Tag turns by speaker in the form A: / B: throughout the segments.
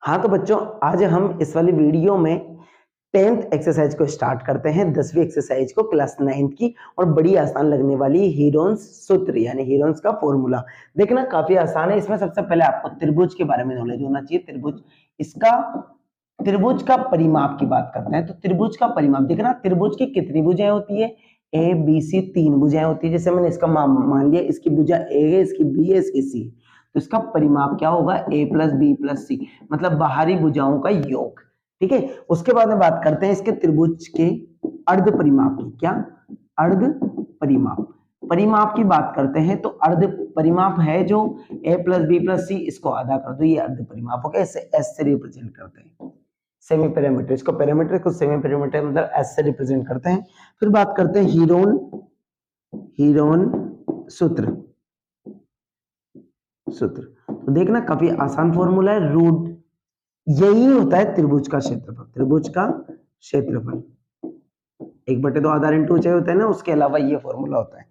A: हाँ तो बच्चों, आज हम इस वाली वीडियो में 10th एक्सरसाइज को स्टार्ट करते हैं, 10वीं एक्सरसाइज को क्लास 9th की, और बड़ी आसान लगने वाली हीरोन्स सूत्र यानी हीरोन्स का फॉर्मूला। देखना काफी आसान है। इसमें सबसे पहले आपको त्रिभुज के बारे में नॉलेज होना चाहिए। त्रिभुज का परिमाप की बात करते हैं तो त्रिभुज का परिमाप देखना, त्रिभुज की कितनी भुजाएं होती है? ए बी सी, 3 भुजाएं होती है। जैसे मैंने इसका मान लिया, इसकी भुजा ए है, इसकी बी है, इसकी सी, तो इसका परिमाप क्या होगा? a प्लस बी प्लस सी, मतलब बाहरी भुजाओं का योग। ठीक है। उसके बाद में बात करते हैं इसके त्रिभुज के अर्ध परिमाप की। क्या? अर्ध परिमाप। परिमाप की बात करते हैं तो अर्ध परिमाप है जो a प्लस बी प्लस सी, इसको आधा कर दो, ये अर्ध परिमाप हो गया। इसे s से रिप्रेजेंट करते हैं, सेमी पैरामीटर। इसको पैरामीटर को सेमी पैरामीटर मतलब s से रिप्रेजेंट करते हैं। फिर बात करते हैं हीरोन सूत्र। तो देखना काफी आसान फॉर्मूला है। रूट यही होता है त्रिभुज का क्षेत्रफल। त्रिभुज का क्षेत्रफल 1/2 आधार इंटू ऊंचाई होता है ना, उसके अलावा ये फॉर्मूला होता है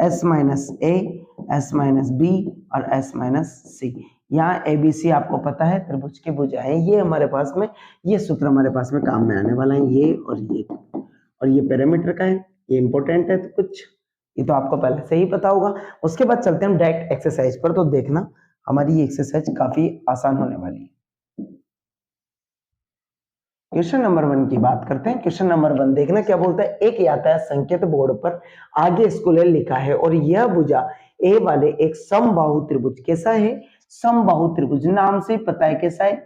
A: s माइनस ए, s माइनस बी और s माइनस सी। यहाँ ए बी सी आपको पता है त्रिभुज की भुजाएं, ये हमारे पास में, ये सूत्र हमारे पास में काम में आने वाला है। ये और ये पैरामीटर का है, ये इंपॉर्टेंट है। तो कुछ ये तो आपको पहले से ही पता होगा। उसके बाद चलते हैं हम डायरेक्ट एक्सरसाइज पर। तो देखना हमारी ये एक्सरसाइज काफी आसान होने वाली है। क्वेश्चन नंबर 1 की बात करते हैं। क्वेश्चन नंबर 1 देखना क्या बोलता है। एक यातायात संकेत बोर्ड पर आगे स्कूल लिखा है और यह भुजा ए वाले एक समबाहु त्रिभुज। कैसा है? समबाहु त्रिभुज। नाम से पता है कैसा है,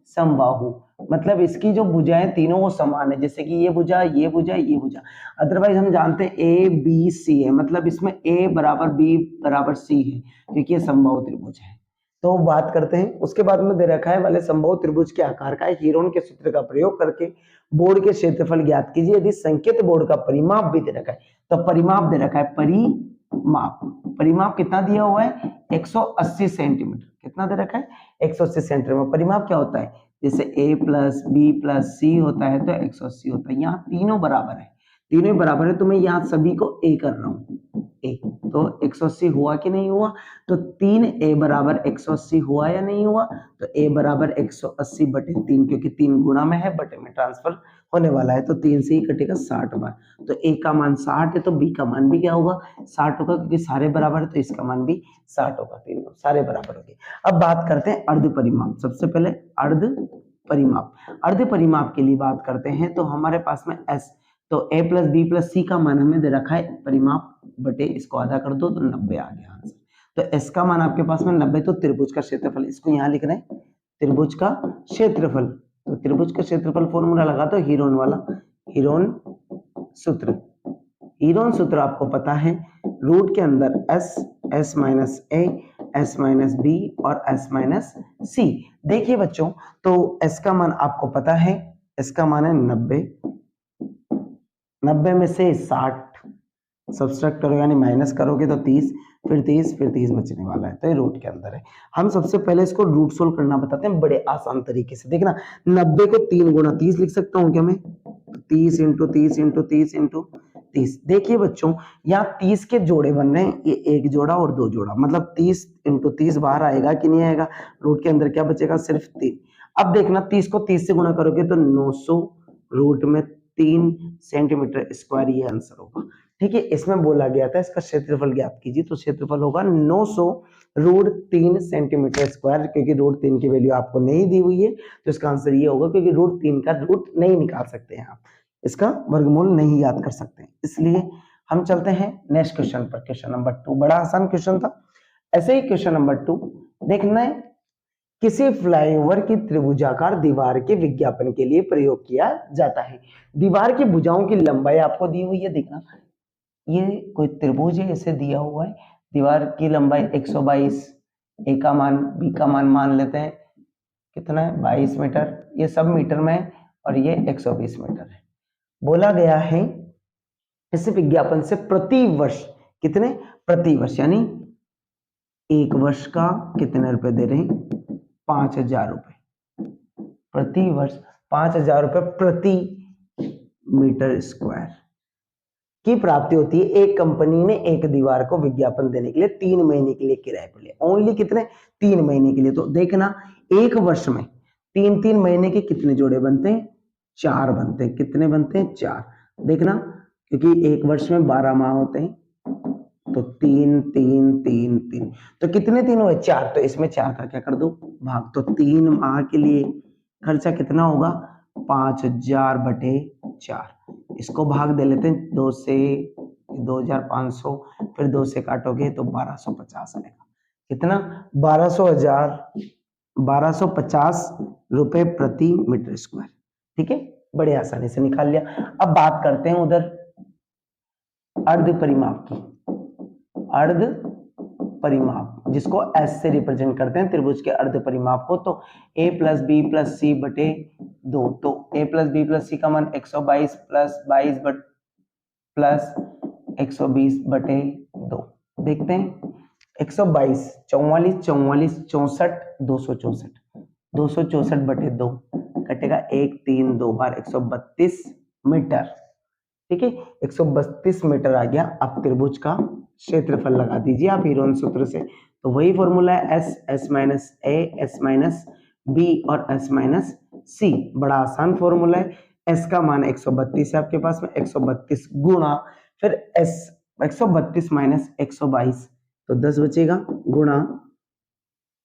A: समबाहु। मतलब इसकी जो भुजाएं तीनों वो समान है, जैसे कि ये भुजा, ये भुजा, ये भुजा। अदरवाइज हम जानते हैं ए बी सी है, मतलब इसमें ए बराबर बी बराबर सी है, क्योंकि ये समबाहु त्रिभुज है। तो बात करते हैं। उसके बाद में दे रखा है वाले समबाहु त्रिभुज के आकार का हीरोन के सूत्र का प्रयोग करके बोर्ड के क्षेत्रफल ज्ञात कीजिए। यदि संकेत बोर्ड का परिमाप भी दे रखा है, तो परिमाप दे रखा है, परिमाप कितना दिया हुआ है? 180 सेंटीमीटर। कितना दे रखा है? 180 सेंटीमीटर। परिमाप क्या होता है? जैसे a प्लस बी प्लस सी होता है तो 180 होता है। यहाँ तीनों बराबर है, तीनों बराबर है, तो मैं यहाँ सभी को a कर रहा हूँ। a तो 180 हुआ कि नहीं हुआ? तो 3a बराबर 180 हुआ या नहीं हुआ? तो a बराबर 180 बटे 3, क्योंकि 3 गुणा में है, बटे में ट्रांसफर होने वाला है, तो 3 से ही कटेगा 60 बार। तो a का मान 60 है, तो b का मान भी क्या होगा? 60 होगा, क्योंकि सारे बराबर है, तो इसका मान भी 60 होगा। तीनों सारे बराबर हो गए। अब बात करते हैं अर्ध परिमाप। सबसे पहले अर्ध परिमाप के लिए बात करते हैं तो हमारे पास में s, तो a प्लस बी प्लस सी का मान हमें दे रखा है, परिमाप बटे इसको आधा कर दो तो 90 आ गया आंसर। तो s का मान आपके पास में 90, तो त्रिभुज का क्षेत्रफल, इसको यहाँ लिख रहे हैं त्रिभुज का क्षेत्रफल। तो त्रिभुज का क्षेत्रफल फॉर्मूला लगा दो हीरोन वाला, हीरोन सूत्र आपको पता है। रूट के अंदर s माइनस ए, s माइनस बी और s माइनस सी। देखिए बच्चों, तो s का मान आपको पता है, s का मान है 90 में से 60 सब्सट्रैक्ट करो यानी माइनस करोगे तो 30, फिर 30 बचने वाला है, तो ये रूट के अंदर है। हम सबसे पहले इसको रूट सोल्व करना बताते हैं बड़े आसान तरीके से। देखना 90 को 3 गुना 30 लिख सकता हूँ क्या मैं? 30 इंटू 30 इंटू 30 इंटू 30। देखिए बच्चों, यहाँ 30 के जोड़े बन रहे हैं, ये एक जोड़ा और दो जोड़ा, मतलब 30 इंटू 30 बाहर आएगा कि नहीं आएगा? रूट के अंदर क्या बचेगा? सिर्फ 3। अब देखना 30 को 30 से गुणा करोगे तो 900 रूट में 3 सेंटीमीटर स्क्वायर, ये आंसर होगा। ठीक है। इसमें बोला गया था इसका क्षेत्रफल ज्ञात कीजिए, तो क्षेत्रफल होगा 900 रूट 3 सेंटीमीटर स्क्वायर। क्योंकि रूट 3 की वैल्यू आपको नहीं दी हुई है, तो इसका आंसर ये होगा, क्योंकि रूट 3 का रूट नहीं निकाल सकते हैं आप, इसका वर्गमूल नहीं याद कर सकते, इसलिए हम चलते हैं नेक्स्ट क्वेश्चन पर। क्वेश्चन नंबर 2 बड़ा आसान क्वेश्चन था। ऐसे ही क्वेश्चन नंबर 2 देखना है, किसी फ्लाईओवर की त्रिभुजाकार दीवार के विज्ञापन के लिए प्रयोग किया जाता है। दीवार की भुजाओं की लंबाई आपको दी हुई है। देखना ये कोई त्रिभुज है, इसे दिया हुआ है, दीवार की लंबाई 122, ए का मान बी का मान लेते हैं कितना है? 22 मीटर। ये सब मीटर में है और ये 120 मीटर है। बोला गया है इस विज्ञापन से प्रति वर्ष कितने? प्रति वर्ष यानी एक वर्ष का कितने रुपए दे रहे हैं? 5000 रुपए प्रति वर्ष, 5000 रुपए प्रति मीटर स्क्वायर। की प्राप्ति होती है। एक कंपनी ने एक दीवार को विज्ञापन देने के लिए 3 महीने के लिए किराए पर लिया। ओनली कितने? 3 महीने के लिए। तो देखना एक वर्ष में 3-3 महीने के कितने जोड़े बनते हैं? 4 बनते हैं। कितने बनते हैं? 4। देखना, क्योंकि एक वर्ष में 12 माह होते हैं, तो 3 3 3 3, तो कितने 3 हुए? 4। तो इसमें 4 का क्या कर दो? भाग। तो 3 माह के लिए खर्चा कितना होगा? 5000 बटे 4। इसको भाग दे लेते हैं 2 से, 2500, फिर 2 से काटोगे तो 1250 आएगा। कितना? 1250 रुपए प्रति मीटर स्क्वायर। ठीक है, बड़े आसानी से निकाल लिया। अब बात करते हैं उधर अर्ध परिमाप की। अर्ध परिमाप, जिसको एस से रिप्रेजेंट करते हैं, त्रिभुज के अर्ध परिमाप को। तो a प्लस बी प्लस सी बटे 2। तो a प्लस बी प्लस सी का मान 122 प्लस 22 प्लस 120 बटे 2। देखते हैं, 122, 44, 44, 64, 264, 264 बटे 2 कटेगा 1, 3, 2 बार 132 मीटर। ठीक है, 132 मीटर आ गया। अब त्रिभुज का क्षेत्रफल लगा दीजिए आप हीरोन सूत्र से। तो वही फॉर्मूला है एस माइनस ए, एस माइनस बी और एस माइनस सी। बड़ा आसान फॉर्मूला है। एस का मान 132 है आपके पास में, 132 गुणा, फिर एस 132 माइनस 122 तो 10 बचेगा, गुणा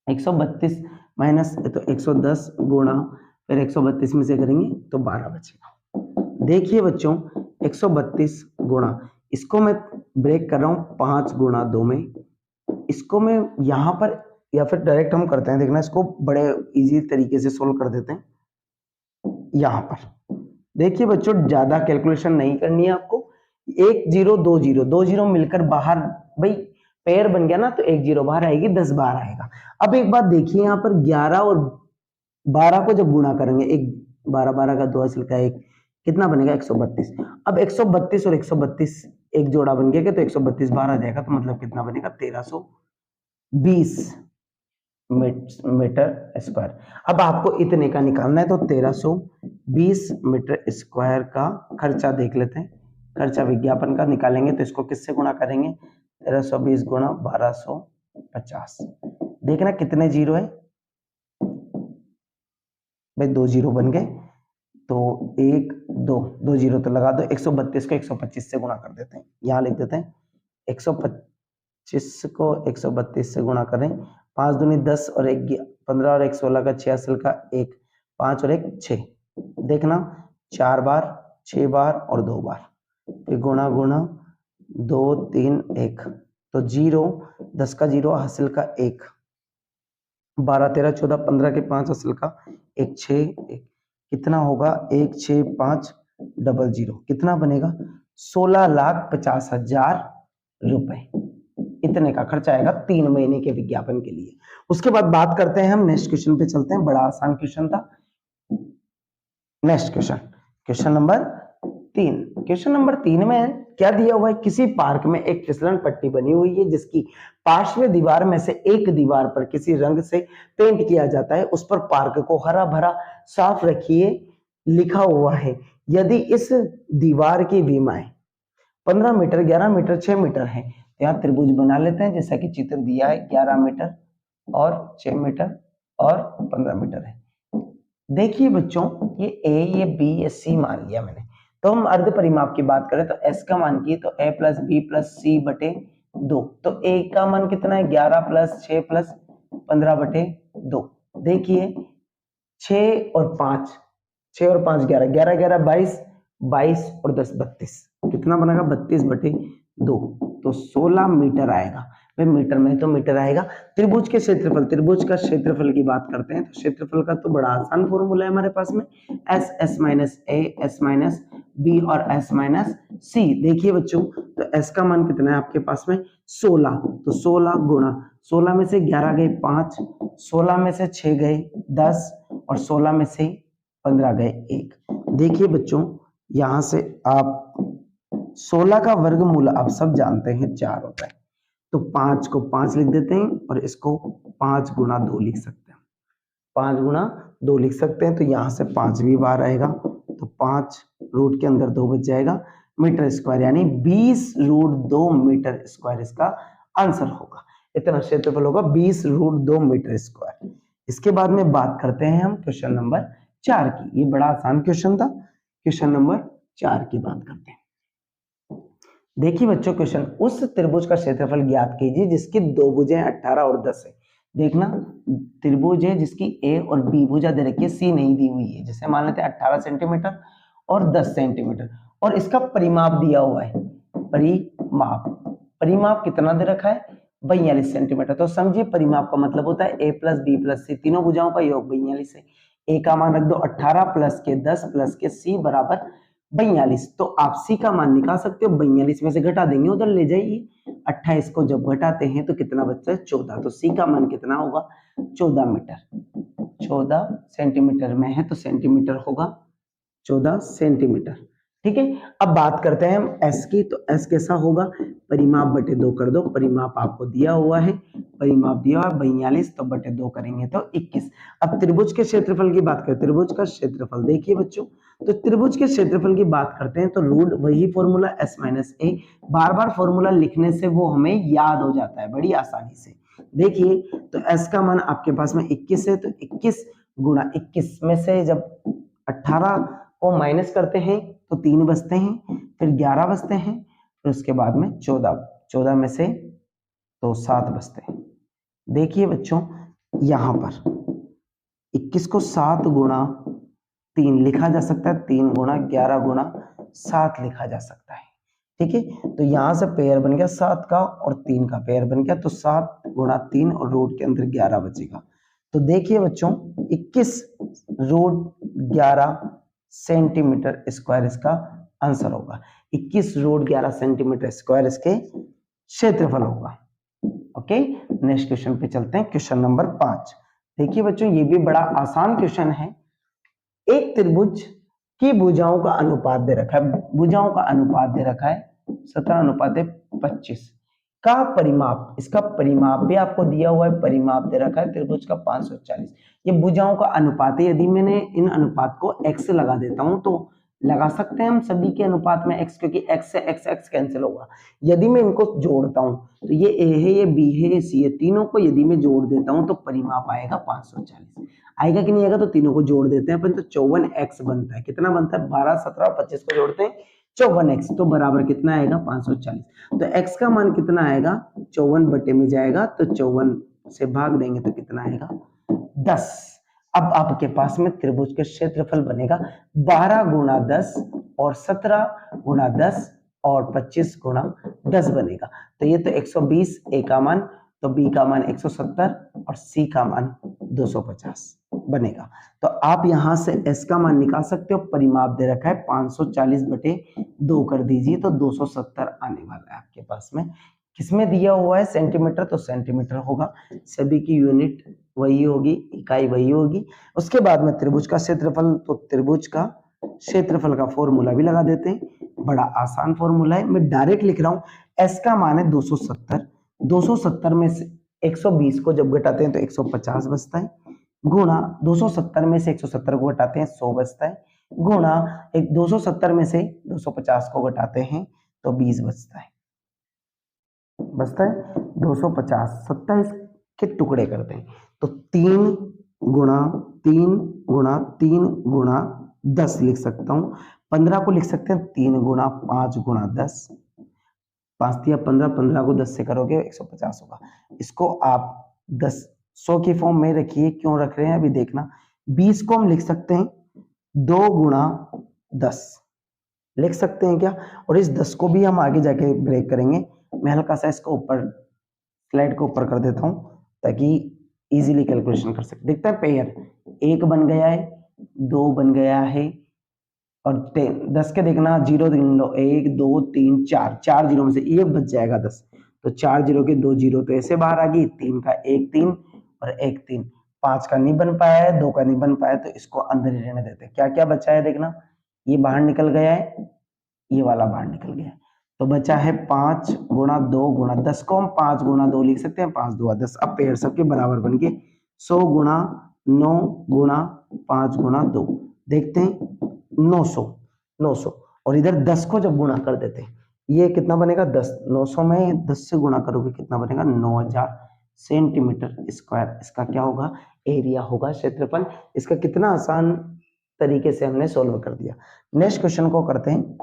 A: 132 माइनस तो 110 गुणा, फिर 132 में से करेंगे तो 12 बचेगा। देखिए बच्चों, 132 गुणा, इसको मैं ब्रेक कर रहा हूं 5 गुणा 2 में। इसको मैं यहां पर, या फिर डायरेक्ट हम करते हैं, देखना इसको बड़े इजी तरीके से सोल्व कर देते हैं। यहां पर देखिए बच्चों, ज्यादा कैलकुलेशन नहीं करनी है आपको। 1 0 2 0, 2 0 मिलकर बाहर, भाई पेयर बन गया ना, तो 1 0 बाहर आएगी, 10 बाहर आएगा। अब एक बात देखिए, यहाँ पर 11 और 12 को जब गुणा करेंगे, एक 12 12 का 2 हासिल का 1, कितना बनेगा? 132। अब 132 और 132 एक जोड़ा बन गया, तो 132 बाहर आ जाएगा, तो मतलब कितना बनेगा? 1320 मीटर स्क्वायर। अब आपको इतने का निकालना है, तो 1320 मीटर स्क्वायर का खर्चा देख लेते हैं। खर्चा विज्ञापन का निकालेंगे, तो इसको किससे गुणा करेंगे? 1320 गुणा 1250। देखना कितने जीरो है भाई? 2 जीरो बन गए, तो 1 2 2 जीरो तो लगा दो। 132 को 125 से गुणा कर देते हैं, यहां लिख देते हैं 125 को 132 से गुणा करें। 5 दूनी 10 और 1 15 और 1 16 का 6 हासिल का 1, 5 और 1 6। देखना 4 बार, 6 बार और 2 बार, फिर गुणा गुणा 2 3 1, तो 0, 10 का 0 हासिल का 1, 12 13 14 15 के 5 हासिल का 1 6 1, कितना होगा? 1 6 5 00, कितना बनेगा? 16,50,000 रुपए। इतने का खर्चा आएगा 3 महीने के विज्ञापन के लिए। उसके बाद बात करते हैं, हम नेक्स्ट क्वेश्चन पे चलते हैं। बड़ा आसान क्वेश्चन था। Next question, question number 3। Question number 3 में क्या दिया हुआ है? किसी पार्क में एक फिसलन पट्टी बनी हुई है, जिसकी पार्श्व दीवार में से एक दीवार पर किसी रंग से पेंट किया जाता है। उस पर पार्क को हरा भरा साफ रखिए लिखा हुआ है। यदि इस दीवार की विमाएं 15 मीटर, 11 मीटर, 6 मीटर है, तो यहाँ त्रिभुज बना लेते हैं, जैसा कि चित्र दिया है। 11 मीटर और 6 मीटर और 15 मीटर है। देखिए बच्चों, ये ए, ये बी, ये सी मान लिया मैंने। तो हम अर्ध परिमाप की बात करें, तो एस का मान की, तो a प्लस बी प्लस सी बटे 2। तो a का मान कितना है? 11 प्लस 6 प्लस 15 बटे 2। देखिए 6 और 5, 6 और 5 11, 11 11 22, 22 और 10 32, कितना बनेगा? 32 बटे 2, तो 16 मीटर आएगा। भाई मीटर में तो मीटर आएगा। त्रिभुज के क्षेत्रफल, त्रिभुज का क्षेत्रफल की बात करते हैं, तो क्षेत्रफल का तो बड़ा आसान फॉर्मूला है हमारे पास में, एस एस माइनस ए, एस माइनस बी और एस माइनस सी। देखिए बच्चों, तो एस का मान कितना है आपके पास में? 16, तो 16 गुणा, 16 में से 11 गए 5, 16 में से 6 गए 10 और 16 में से 15 गए 1। देखिए बच्चों, यहां से आप 16 का वर्गमूल आप सब जानते हैं 4 होता है, तो 5 को 5 लिख देते हैं और इसको 5 गुणा 2 लिख सकते हैं। 5 गुणा 2 लिख सकते हैं, तो यहां से 5 भी बाहर आएगा, तो 5 रूट के अंदर 2 बच जाएगा, मीटर स्क्वायर, यानी 20√2 मीटर स्क्वायर इसका आंसर होगा। इतना क्षेत्रफल होगा 20√2 मीटर स्क्वायर। इसके बाद में बात करते हैं हम क्वेश्चन नंबर 4 की। ये बड़ा आसान क्वेश्चन था। क्वेश्चन नंबर 4 की बात करते हैं। देखिए बच्चों क्वेश्चन, उस त्रिभुज का क्षेत्रफल ज्ञात कीजिए जिसकी दो भुजाएं 18 और 10 है। देखना, त्रिभुज है जिसकी ए और बी भुजा दे रखी है, सी नहीं दी हुई है। जैसे मान लेते हैं 18 सेंटीमीटर और 10 सेंटीमीटर, और इसका परिमाप दिया हुआ है। परिमाप कितना दे रखा है? 42 सेंटीमीटर। तो समझिए परिमाप का मतलब होता है ए प्लस बी प्लस सी, तीनों भुजाओं का योग 42 है। ए का मान रख दो 18 प्लस के 10 प्लस के सी बराबर 42। तो आप सी का मान निकाल सकते हो, 42 में से घटा देंगे उधर ले जाइए। 28 को जब घटाते हैं तो कितना बचता है? 14। तो सी का मान कितना होगा? 14 मीटर। 14 सेंटीमीटर में है तो सेंटीमीटर होगा 14 सेंटीमीटर। ठीक है, अब बात करते हैं हम एस की। तो एस कैसा होगा? परिमाप बटे 2 कर दो। परिमाप आपको दिया हुआ है, परिमाप दिया हुआ 42, तो बटे 2 करेंगे तो 21। अब त्रिभुज के क्षेत्रफल की बात करें, त्रिभुज का क्षेत्रफल देखिए बच्चों, तो त्रिभुज के क्षेत्रफल की बात करते हैं तो रूट वही फॉर्मूला एस माइनस ए, बार बार फॉर्मूला लिखने से वो हमें याद हो जाता है बड़ी आसानी से। देखिए तो एस का मान आपके पास में 21 है, तो 21 गुणा 21 में से जब 18 को माइनस करते हैं तो 3 बचते हैं, फिर 11 बचते हैं, फिर उसके बाद में 14 में से तो 7 बचते हैं। देखिए बच्चों यहां पर 21 को 7 गुणा 3 लिखा जा सकता है, 3 गुणा 11 गुणा 7 लिखा जा सकता है। ठीक है, तो यहां से पेयर बन गया 7 का और 3 का पेयर बन गया, तो 7 गुणा 3 और रूट के अंदर 11 बचेगा। तो देखिए बच्चों 21√11 सेंटीमीटर स्क्वायर इसका आंसर होगा। 21√11 सेंटीमीटर स्क्वायर इसके क्षेत्रफल होगा। ओके, नेक्स्ट क्वेश्चन पे चलते हैं, क्वेश्चन नंबर 5। देखिए बच्चों ये भी बड़ा आसान क्वेश्चन है। एक त्रिभुज की भुजाओं का अनुपात दे रखा है, भुजाओं का अनुपात दे रखा है 17:25 का परिमाप, इसका परिमाप भी आपको दिया हुआ है, परिमाप दे रखा है त्रिभुज का 540। ये भुजाओं का अनुपात है। यदि मैंने इन अनुपात को x से लगा देता हूं तो लगा सकते हैं हम सभी के अनुपात में x, क्योंकि x से x कैंसिल होगा। यदि मैं इनको जोड़ता हूं तो ये a है, ये b है, ये c है, तीनों को यदि मैं जोड़ देता हूं तो परिमाप आएगा 540। आएगा कि नहीं आएगा? तो तीनों को जोड़ देते हैं अपन, तो 54x बनता है। कितना बनता है? 12, 17 और 25 को जोड़ते हैं 54x, तो बराबर कितना आएगा? 540। तो x का मान कितना आएगा? 54 बटे में जाएगा तो 54 से भाग देंगे तो कितना आएगा? 10। अब आपके पास में त्रिभुज के क्षेत्रफल बनेगा 12 गुणा 10 और 17 गुणा 10 और 25 गुणा 10 बनेगा। तो ये तो 120 ए का मान, तो बी का मान 170 और सी का मान 250 बनेगा। तो आप यहां से एस का मान निकाल सकते हो। परिमाप दे रखा है 540 बटे 2 कर दीजिए तो 270 आने वाला है आपके पास में। किसमें दिया हुआ है? सेंटीमीटर, तो सेंटीमीटर होगा। सभी की यूनिट वही होगी, इकाई वही होगी। उसके बाद में त्रिभुज का क्षेत्रफल, तो त्रिभुज का क्षेत्रफल का फॉर्मूला भी लगा देते हैं। बड़ा आसान फॉर्मूला है, मैं डायरेक्ट लिख रहा हूं। एस का मान है 270, 270 में से 120 को जब घटाते हैं तो 150 बचता है, गुणा 270 में से 170 को घटाते हैं 100 बचता है, गुणा 270 में से 250 को घटाते हैं तो 20 बचता है। 250, 27 के टुकड़े करते हैं तो 3 गुणा 3 गुणा 3 गुणा 10 लिख सकता हूं। 15 को लिख सकते हैं 3 गुणा 5 गुणा 10, 5 दिया 15, 15 को 10 से करोगे 150 होगा। इसको आप 100 की फॉर्म में रखिए। क्यों रख रहे हैं अभी देखना। 20 को हम लिख सकते हैं 2 गुणा 10 लिख सकते हैं क्या? और इस 10 को भी हम आगे जाके ब्रेक करेंगे। मैं हल्का सा इसको ऊपर स्लाइड को ऊपर कर देता हूं ताकि इजीली कैलकुलेशन कर सके। देखते हैं पेयर 1 बन गया है, 2 बन गया है और 10 के देखना 0 गिन लो, 1 2 3 4, 4 जीरो में से ये बच जाएगा 10, तो 4 जीरो के 2 जीरो तो ऐसे बाहर आ गई। 3 का 1 3 और 1 3, 5 का नहीं बन पाया है, 2 का नहीं बन पाया, तो इसको अंदर ही रहने देते। क्या क्या बचा है देखना, ये बाहर निकल गया है, ये वाला बाहर निकल गया है, तो बचा है 5 गुणा 2 गुणा 10 को हम 5 गुणा 2 लिख सकते हैं, 5 2 10। अब पेयर सबके बराबर बन गए 100 गुणा 9 गुणा 5 गुणा 2, देखते हैं 900 और इधर 10 को जब गुणा कर देते, ये कितना बनेगा 10, 900 में 10 से गुणा करोगे कितना बनेगा 9000 सेंटीमीटर स्क्वायर। इसका क्या होगा, एरिया होगा, क्षेत्रफल। इसका कितना आसान तरीके से हमने सोल्व कर दिया। नेक्स्ट क्वेश्चन को करते हैं।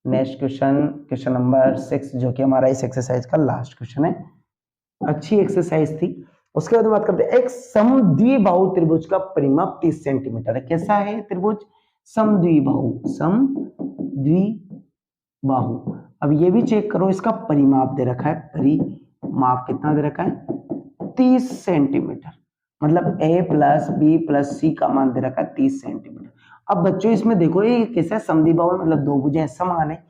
A: नेक्स्ट क्वेश्चन, क्वेश्चन नंबर 6, जो कि हमारा इस एक्सरसाइज का लास्ट क्वेश्चन है। अच्छी एक्सरसाइज थी। उसके बाद बात करते हैं, एक समद्विबाहु त्रिभुज का परिमाप 30 सेंटीमीटर है। कैसा है त्रिभुज, समद्विबाहु, समद्विबाहु। अब ये भी चेक करो, इसका परिमाप दे रखा है, परिमाप कितना दे रखा है 30 सेंटीमीटर, मतलब a प्लस बी प्लस सी का मान दे रखा है 30 सेंटीमीटर। अब बच्चों इसमें देखो ये कैसा समद्विबाहु है, मतलब दो भुजाएं समान है।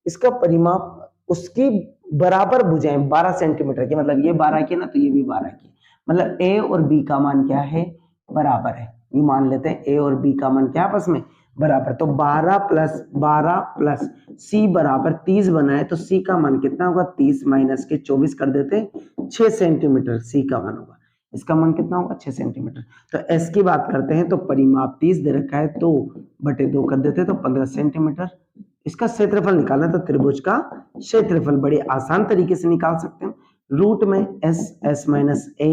A: इसका परिमाप उसकी बराबर भुजाएं 12 सेंटीमीटर की, मतलब ये 12 की ना तो ये भी 12 की, मतलब a और b का मान क्या है, बराबर है। ये मान लेते हैं a और b का मान क्या आपस में बराबर, तो 12 प्लस c बराबर 30 बना है, तो c का मान कितना होगा 30 माइनस के 24 कर देते, 6 सेंटीमीटर c का मान होगा। इसका मान कितना होगा 6 सेंटीमीटर। तो s की बात करते हैं, तो परिमाप 30 दे रखा है, तो बटे 2 कर देते तो 15 सेंटीमीटर। इसका क्षेत्रफल निकालना, तो त्रिभुज का क्षेत्रफल बड़े आसान तरीके से निकाल सकते हैं। रूट में s minus a,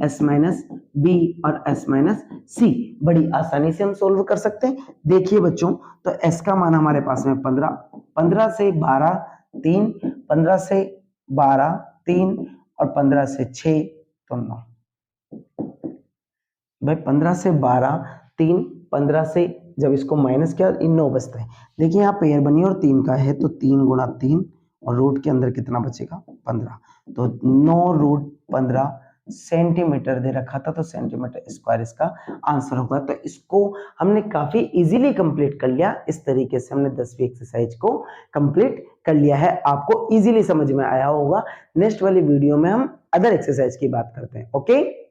A: s minus b और s माइनस c, बड़ी आसानी से हम सोल्व कर सकते हैं। देखिए बच्चों, तो s का मान हमारे पास में 15, 15 से 12 3, 15 से 12 3 और 15 से 6 तो 9। भाई 15 से 12 3, 15 से जब इसको माइनस किया इन 9 बचता है। देखिए यहाँ पेयर बनी और 3 का है, तो 3 गुणा 3 और रूट के अंदर कितना बचेगा 15, तो 9 रूट 15 सेंटीमीटर दे रखा था, तो सेंटीमीटर स्क्वायर इसका आंसर होगा। तो इसको हमने काफी इजीली कंप्लीट कर लिया। इस तरीके से हमने 10वीं एक्सरसाइज को कंप्लीट कर लिया है। आपको इजीली समझ में आया होगा। नेक्स्ट वाली वीडियो में हम अदर एक्सरसाइज की बात करते हैं। ओके।